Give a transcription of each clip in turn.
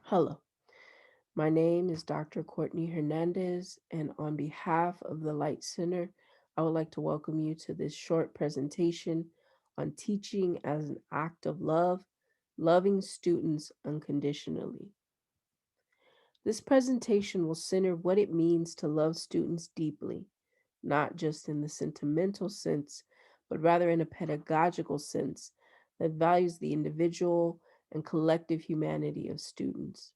Hello, my name is Dr. Courtney Hernandez, and on behalf of the Light Center, I would like to welcome you to this short presentation on teaching as an act of love, loving students unconditionally. This presentation will center what it means to love students deeply, not just in the sentimental sense, but rather in a pedagogical sense that values the individual and collective humanity of students.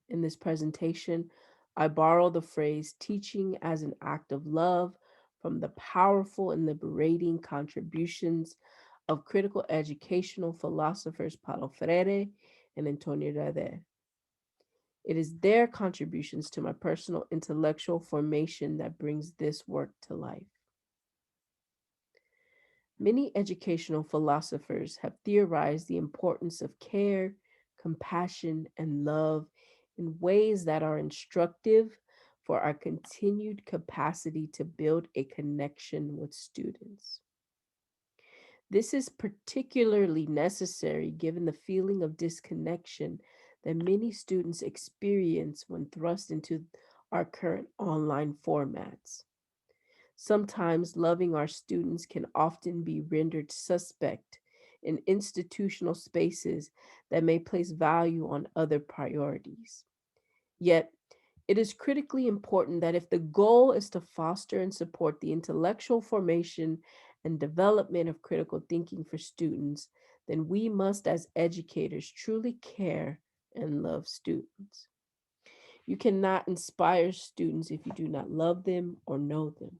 In this presentation, I borrow the phrase teaching as an act of love from the powerful and liberating contributions of critical educational philosophers Paulo Freire and Antonio Rade. It is their contributions to my personal intellectual formation that brings this work to life. Many educational philosophers have theorized the importance of care, compassion, and love in ways that are instructive for our continued capacity to build a connection with students. This is particularly necessary given the feeling of disconnection that many students experience when thrust into our current online formats. Sometimes loving our students can often be rendered suspect in institutional spaces that may place value on other priorities. Yet, it is critically important that if the goal is to foster and support the intellectual formation and development of critical thinking for students, then we must, as educators, truly care and love students. You cannot inspire students if you do not love them or know them.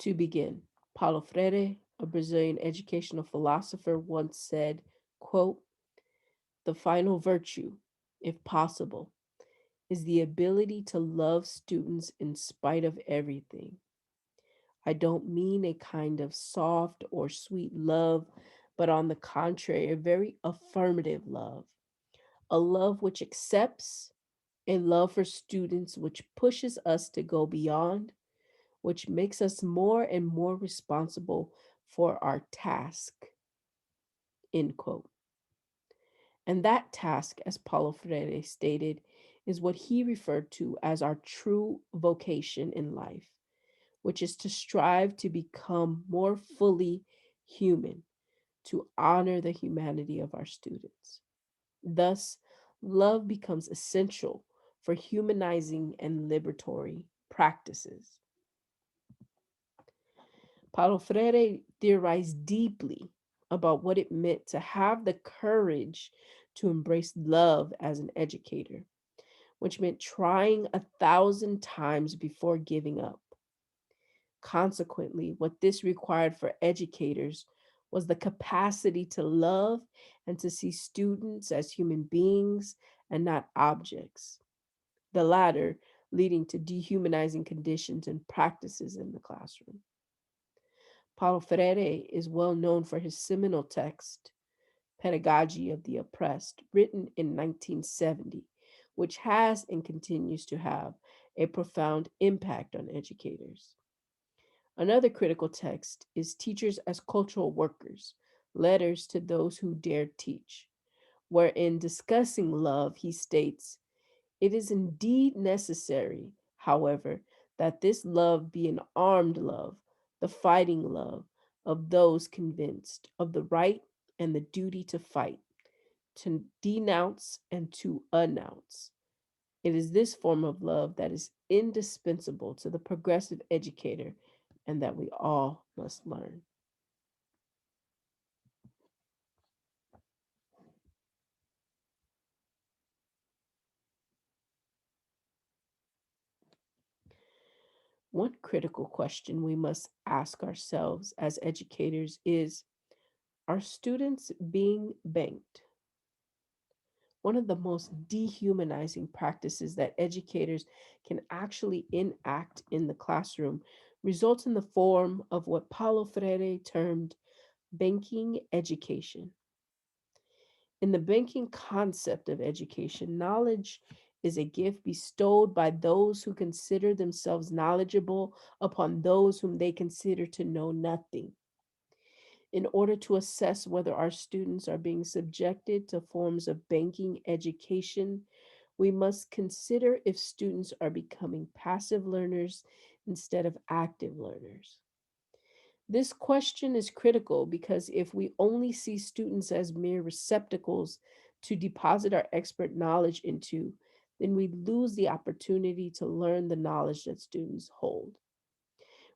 To begin, Paulo Freire, a Brazilian educational philosopher, once said, quote, "The final virtue, if possible, is the ability to love students in spite of everything. I don't mean a kind of soft or sweet love, but on the contrary, a very affirmative love, a love which accepts, a love for students which pushes us to go beyond, which makes us more and more responsible for our task." End quote. And that task, as Paulo Freire stated, is what he referred to as our true vocation in life, which is to strive to become more fully human, to honor the humanity of our students. Thus, love becomes essential for humanizing and liberatory practices. Paulo Freire theorized deeply about what it meant to have the courage to embrace love as an educator, which meant trying 1,000 times before giving up. Consequently, what this required for educators was the capacity to love and to see students as human beings and not objects, the latter leading to dehumanizing conditions and practices in the classroom. Paulo Freire is well known for his seminal text, Pedagogy of the Oppressed, written in 1970, which has and continues to have a profound impact on educators. Another critical text is Teachers as Cultural Workers, Letters to Those Who Dare Teach, where in discussing love, he states, "It is indeed necessary, however, that this love be an armed love, the fighting love of those convinced of the right and the duty to fight, to denounce and to announce. It is this form of love that is indispensable to the progressive educator and that we all must learn." One critical question we must ask ourselves as educators is, are students being banked? One of the most dehumanizing practices that educators can actually enact in the classroom results in the form of what Paulo Freire termed banking education. In the banking concept of education, knowledge is a gift bestowed by those who consider themselves knowledgeable upon those whom they consider to know nothing. In order to assess whether our students are being subjected to forms of banking education, we must consider if students are becoming passive learners instead of active learners. This question is critical because if we only see students as mere receptacles to deposit our expert knowledge into, then we lose the opportunity to learn the knowledge that students hold.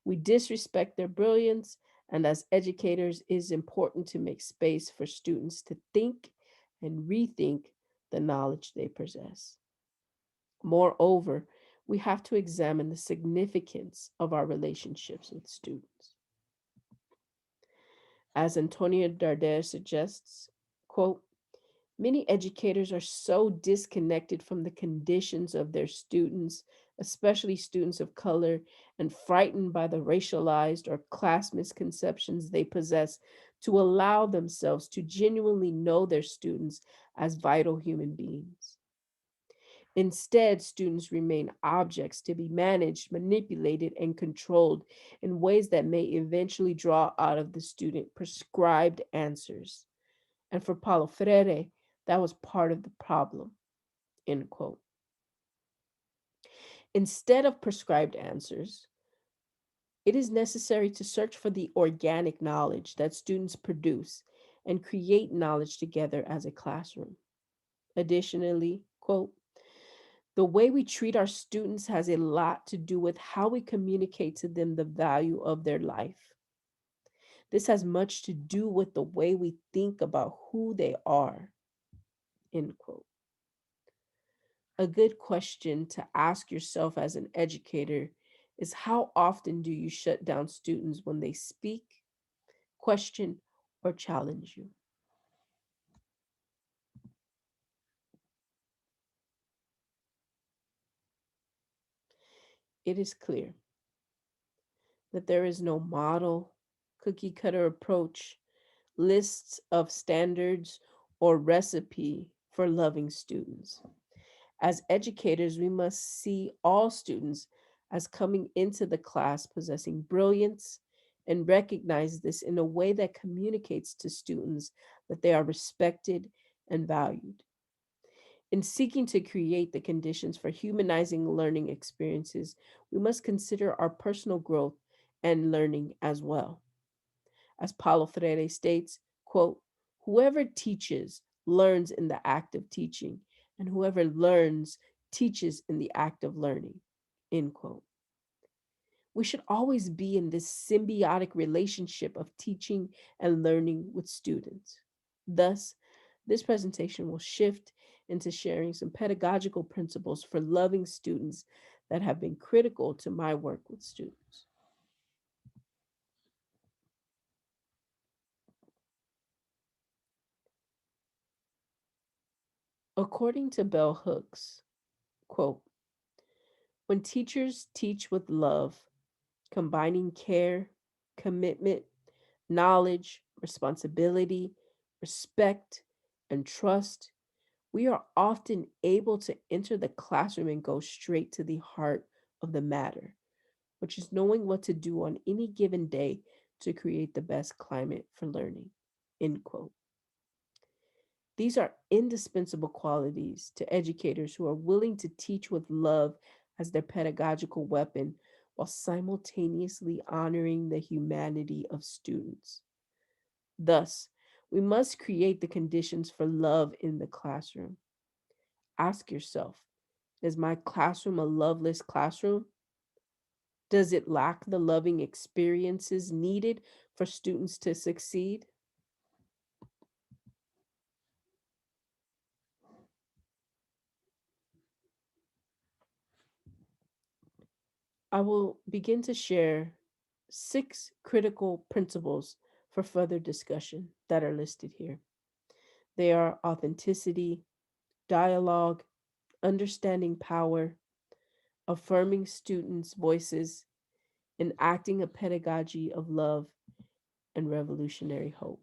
We disrespect their brilliance, and as educators, it is important to make space for students to think and rethink the knowledge they possess. Moreover, we have to examine the significance of our relationships with students. As Antonio Darder suggests, quote, many educators are so disconnected from the conditions of their students, especially students of color, and frightened by the racialized or class misconceptions they possess to allow themselves to genuinely know their students as vital human beings. Instead, students remain objects to be managed, manipulated, and controlled in ways that may eventually draw out of the student prescribed answers. And for Paulo Freire, that was part of the problem. End quote. Instead of prescribed answers, it is necessary to search for the organic knowledge that students produce and create knowledge together as a classroom. Additionally, quote, the way we treat our students has a lot to do with how we communicate to them the value of their life. This has much to do with the way we think about who they are. End quote. A good question to ask yourself as an educator is how often do you shut down students when they speak, question, or challenge you? It is clear that there is no model, cookie cutter approach, lists of standards, or recipe for loving students. As educators, we must see all students as coming into the class possessing brilliance and recognize this in a way that communicates to students that they are respected and valued. In seeking to create the conditions for humanizing learning experiences, we must consider our personal growth and learning as well. As Paulo Freire states, quote, whoever teaches learns in the act of teaching, and whoever learns teaches in the act of learning, end quote. We should always be in this symbiotic relationship of teaching and learning with students. Thus, this presentation will shift into sharing some pedagogical principles for loving students that have been critical to my work with students. According to Bell Hooks, quote, when teachers teach with love, combining care, commitment, knowledge, responsibility, respect, and trust, we are often able to enter the classroom and go straight to the heart of the matter, which is knowing what to do on any given day to create the best climate for learning. End quote. These are indispensable qualities to educators who are willing to teach with love as their pedagogical weapon while simultaneously honoring the humanity of students. Thus, we must create the conditions for love in the classroom. Ask yourself, is my classroom a loveless classroom? Does it lack the loving experiences needed for students to succeed? I will begin to share 6 critical principles for further discussion that are listed here. They are authenticity, dialogue, understanding power, affirming students' voices, enacting a pedagogy of love, and revolutionary hope.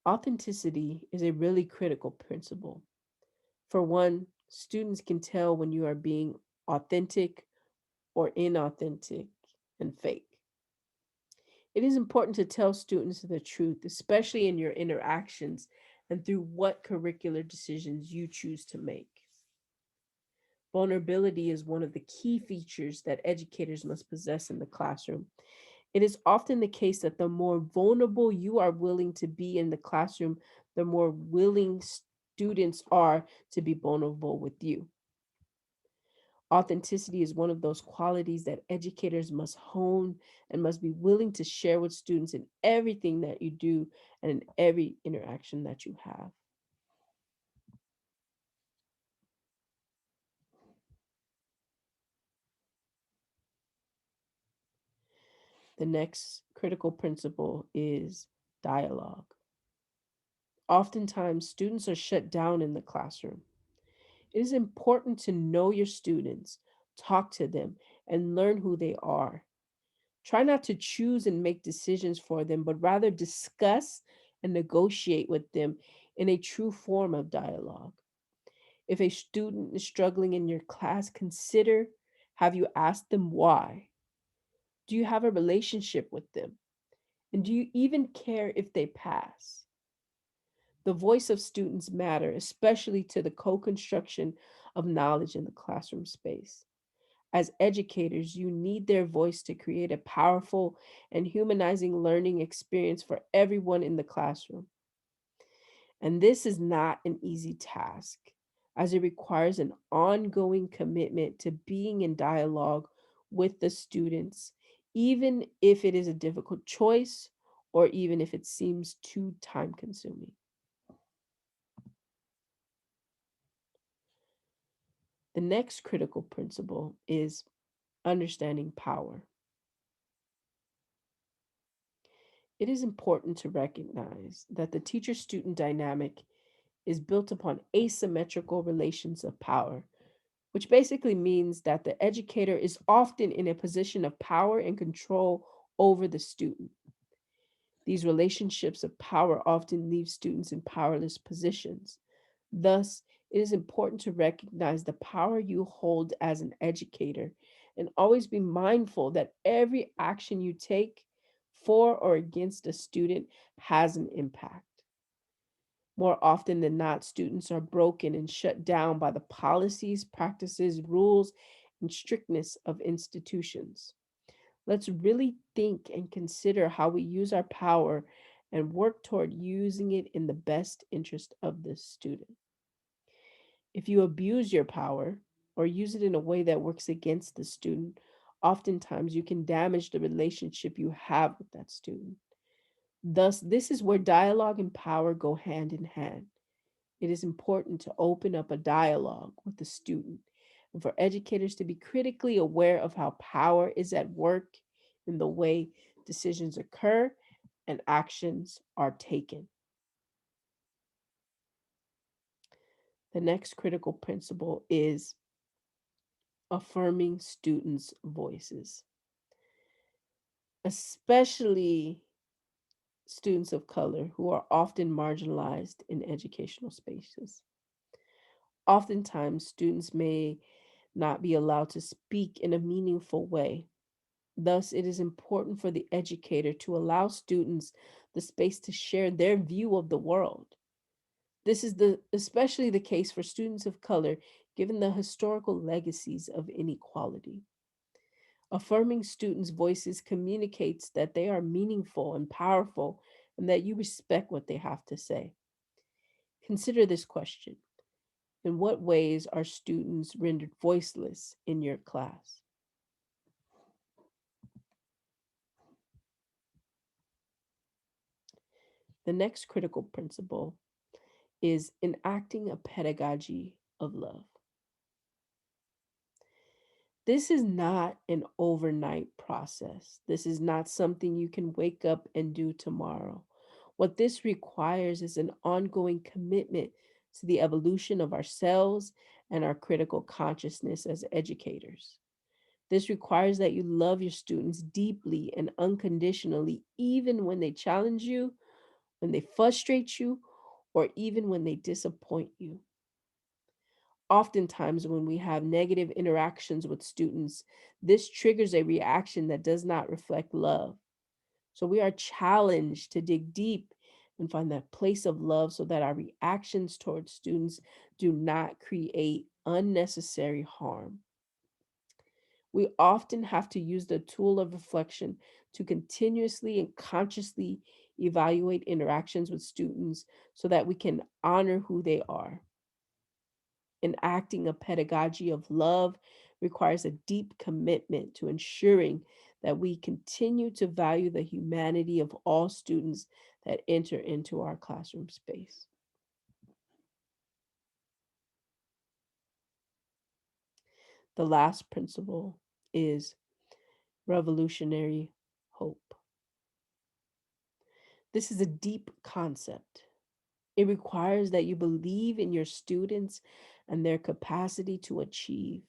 Authenticity is a really critical principle. For one, students can tell when you are being authentic or inauthentic and fake. It is important to tell students the truth, especially in your interactions and through what curricular decisions you choose to make. Vulnerability is one of the key features that educators must possess in the classroom. It is often the case that the more vulnerable you are willing to be in the classroom, the more willing students are to be vulnerable with you. Authenticity is one of those qualities that educators must hone and must be willing to share with students in everything that you do and in every interaction that you have. The next critical principle is dialogue. Oftentimes, students are shut down in the classroom. It is important to know your students, talk to them, and learn who they are. Try not to choose and make decisions for them, but rather discuss and negotiate with them in a true form of dialogue. If a student is struggling in your class, consider, have you asked them why? Do you have a relationship with them? And do you even care if they pass? The voice of students matter, especially to the co-construction of knowledge in the classroom space. As educators, you need their voice to create a powerful and humanizing learning experience for everyone in the classroom. And this is not an easy task, as it requires an ongoing commitment to being in dialogue with the students, even if it is a difficult choice or even if it seems too time consuming. The next critical principle is understanding power. It is important to recognize that the teacher student dynamic is built upon asymmetrical relations of power, which basically means that the educator is often in a position of power and control over the student. These relationships of power often leave students in powerless positions. Thus, it is important to recognize the power you hold as an educator and always be mindful that every action you take for or against a student has an impact. More often than not, students are broken and shut down by the policies, practices, rules, and strictness of institutions. Let's really think and consider how we use our power and work toward using it in the best interest of the student. If you abuse your power or use it in a way that works against the student, oftentimes you can damage the relationship you have with that student. Thus, this is where dialogue and power go hand in hand. It is important to open up a dialogue with the student and for educators to be critically aware of how power is at work in the way decisions occur and actions are taken. The next critical principle is affirming students' voices, especially students of color who are often marginalized in educational spaces. Oftentimes, students may not be allowed to speak in a meaningful way. Thus, it is important for the educator to allow students the space to share their view of the world. This is especially the case for students of color, given the historical legacies of inequality. Affirming students' voices communicates that they are meaningful and powerful and that you respect what they have to say. Consider this question: in what ways are students rendered voiceless in your class? The next critical principle is enacting a pedagogy of love. This is not an overnight process. This is not something you can wake up and do tomorrow. What this requires is an ongoing commitment to the evolution of ourselves and our critical consciousness as educators. This requires that you love your students deeply and unconditionally, even when they challenge you, when they frustrate you, or even when they disappoint you. Oftentimes, when we have negative interactions with students, this triggers a reaction that does not reflect love. So we are challenged to dig deep and find that place of love so that our reactions towards students do not create unnecessary harm. We often have to use the tool of reflection to continuously and consciously evaluate interactions with students so that we can honor who they are. Enacting a pedagogy of love requires a deep commitment to ensuring that we continue to value the humanity of all students that enter into our classroom space. The last principle is revolutionary hope. This is a deep concept. It requires that you believe in your students and their capacity to achieve.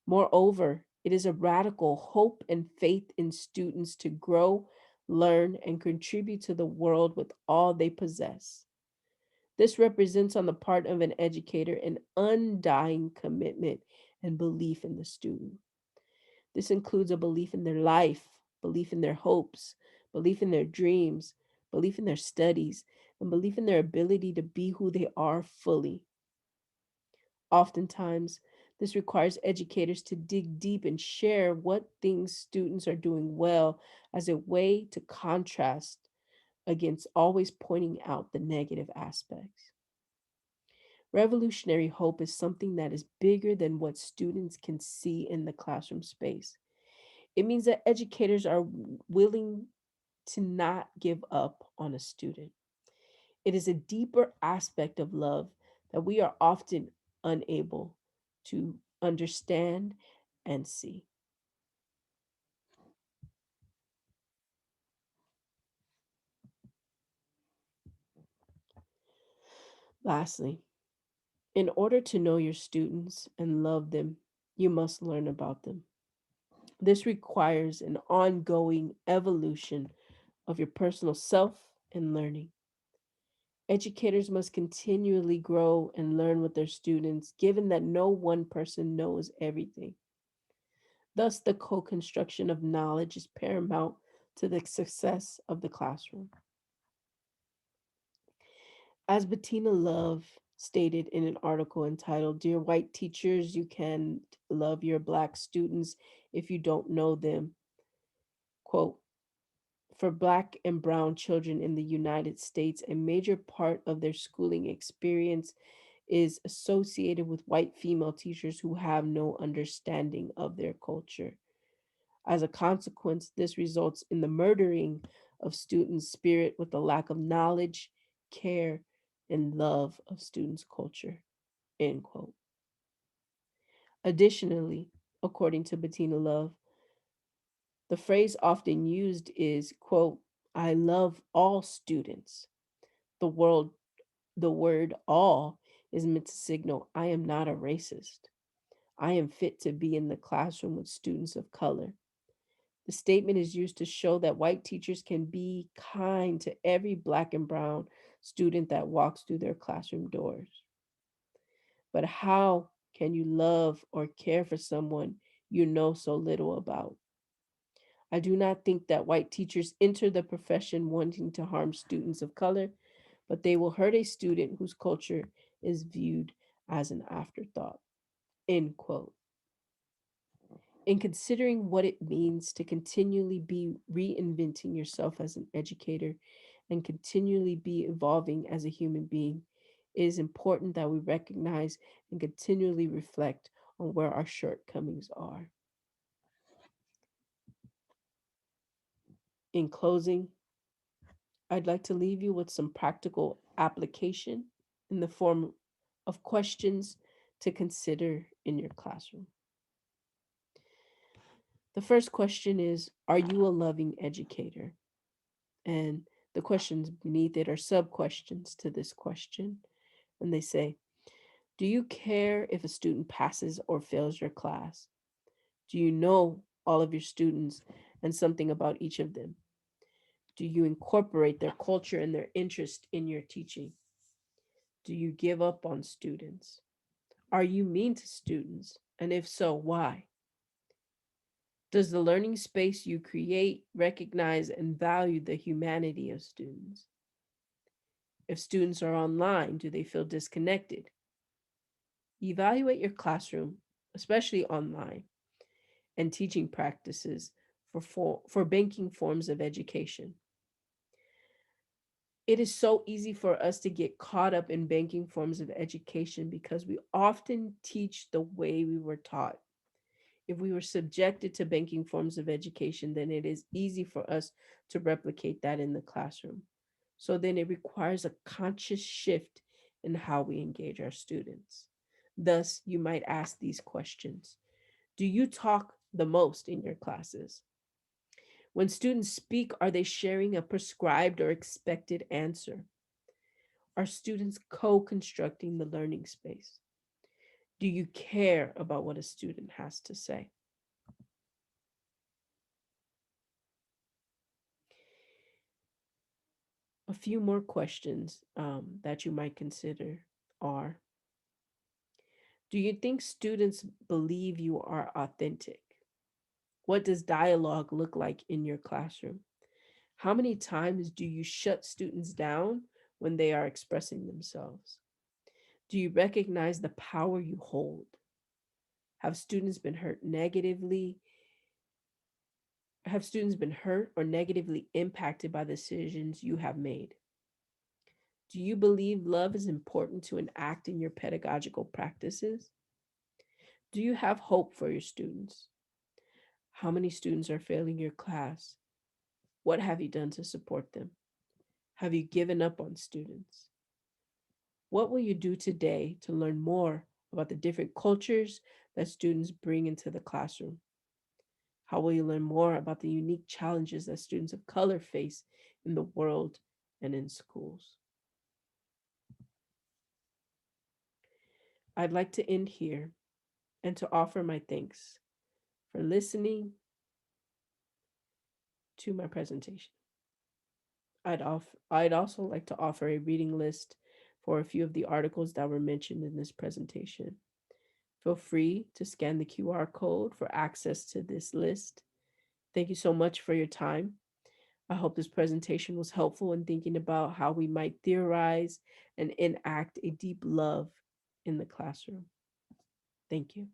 Moreover, it is a radical hope and faith in students to grow, learn, and contribute to the world with all they possess. This represents, on the part of an educator, an undying commitment and belief in the student. This includes a belief in their life, belief in their hopes, belief in their dreams, belief in their studies, and belief in their ability to be who they are fully. Oftentimes, this requires educators to dig deep and share what things students are doing well as a way to contrast against always pointing out the negative aspects. Revolutionary hope is something that is bigger than what students can see in the classroom space. It means that educators are willing to not give up on a student. It is a deeper aspect of love that we are often unable to understand and see. Lastly, in order to know your students and love them, you must learn about them. This requires an ongoing evolution of your personal self and learning. Educators must continually grow and learn with their students, given that no one person knows everything. Thus, the co construction of knowledge is paramount to the success of the classroom. As Bettina Love stated in an article entitled, Dear White Teachers, You Can Love Your Black Students If You Don't Know Them, quote, for Black and Brown children in the United States, a major part of their schooling experience is associated with white female teachers who have no understanding of their culture. As a consequence, this results in the murdering of students' spirit with the lack of knowledge, care, and love of students' culture. End quote. Additionally, according to Bettina Love, the phrase often used is, quote, I love all students. The world the word all is meant to signal I am not a racist. I am fit to be in the classroom with students of color. The statement is used to show that white teachers can be kind to every black and brown student that walks through their classroom doors. But how can you love or care for someone you know so little about? I do not think that white teachers enter the profession wanting to harm students of color, but they will hurt a student whose culture is viewed as an afterthought. End quote. In considering what it means to continually be reinventing yourself as an educator and continually be evolving as a human being, it is important that we recognize and continually reflect on where our shortcomings are. In closing, I'd like to leave you with some practical application in the form of questions to consider in your classroom. The first question is, are you a loving educator? And the questions beneath it are sub questions to this question. And they say, do you care if a student passes or fails your class? Do you know all of your students and something about each of them? Do you incorporate their culture and their interest in your teaching? Do you give up on students? Are you mean to students? And if so, why? Does the learning space you create recognize and value the humanity of students? If students are online, do they feel disconnected? Evaluate your classroom, especially online, and teaching practices for banking forms of education. It is so easy for us to get caught up in banking forms of education because we often teach the way we were taught. If we were subjected to banking forms of education, then it is easy for us to replicate that in the classroom. So then it requires a conscious shift in how we engage our students. Thus, you might ask these questions. Do you talk the most in your classes? When students speak, are they sharing a prescribed or expected answer? Are students co constructing the learning space? Do you care about what a student has to say? A few more questions that you might consider are: do you think students believe you are authentic? What does dialogue look like in your classroom? How many times do you shut students down when they are expressing themselves? Do you recognize the power you hold? Have students been hurt negatively? Have students been hurt or negatively impacted by decisions you have made? Do you believe love is important to enact in your pedagogical practices? Do you have hope for your students? How many students are failing your class? What have you done to support them? Have you given up on students? What will you do today to learn more about the different cultures that students bring into the classroom? How will you learn more about the unique challenges that students of color face in the world and in schools? I'd like to end here and to offer my thanks for listening to my presentation. I'd also like to offer a reading list for a few of the articles that were mentioned in this presentation. Feel free to scan the QR code for access to this list. Thank you so much for your time. I hope this presentation was helpful in thinking about how we might theorize and enact a deep love in the classroom. Thank you.